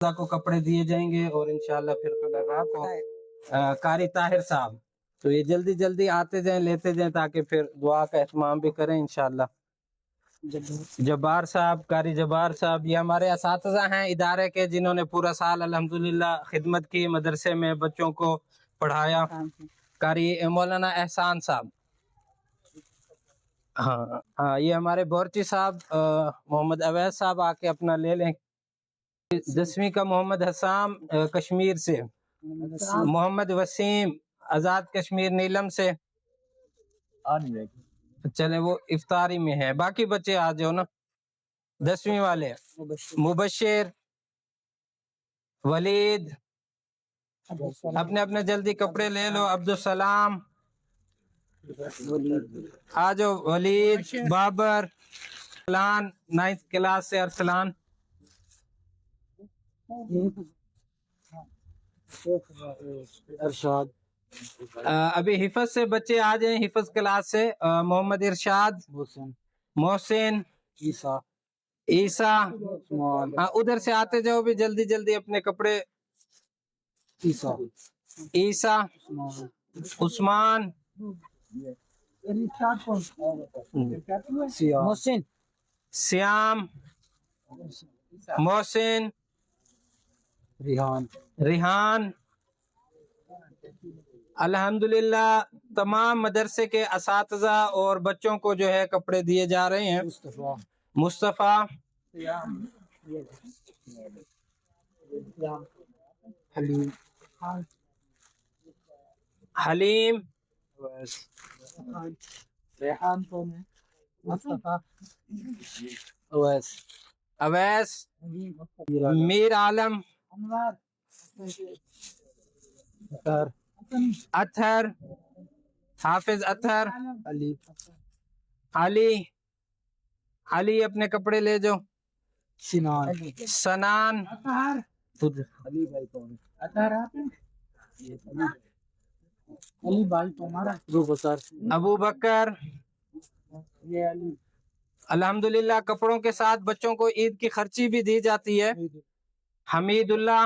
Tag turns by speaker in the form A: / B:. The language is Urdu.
A: کو کپڑے دیے جائیں گے اور انشاءاللہ پھر کو قاری طاہر صاحب، تو یہ جلدی جلدی آتے جائیں لیتے جائیں تاکہ پھر دعا کا اہتمام بھی کریں انشاءاللہ۔ جبار صاحب، قاری جبار صاحب، یہ ہمارے اساتذہ ہیں ادارے کے جنہوں نے پورا سال الحمدللہ خدمت کی، مدرسے میں بچوں کو پڑھایا۔ قاری مولانا احسان صاحب، ہاں یہ ہمارے بورچی صاحب، محمد اویس صاحب آ کے اپنا لے لیں۔ 10ویں کا محمد حسام کشمیر سے، محمد وسیم آزاد کشمیر نیلم سے، چلے وہ افطاری میں ہے، باقی بچے آ جاؤ نا۔ 10ویں والے مبشر، ولید، اپنے اپنے جلدی کپڑے لے لو۔ عبدالسلام آ جاؤ، ولید، بابر، ارسلان 9th کلاس سے، ارسلان۔ ارشاد، ابھی حفظ سے بچے آ جائیں، حفظ کلاس سے، محمد ارشاد، محسن، عیسیٰ، ادھر سے آتے جاؤ بھی جلدی جلدی اپنے کپڑے۔ عیسیٰ، عثمان، سیام، محسن، ریحان۔ الحمدللہ تمام مدرسے کے اساتذہ اور بچوں کو جو ہے کپڑے دیے جا رہے ہیں۔ مصطفیٰ، حلیم، اویس، میر عالم، اطہر، حافظ اطہر، علی اپنے کپڑے لے جاؤ۔ سنان، ابو بکر۔ الحمدللہ کپڑوں کے ساتھ بچوں کو عید کی خرچی بھی دی جاتی ہے۔ حمید اللہ،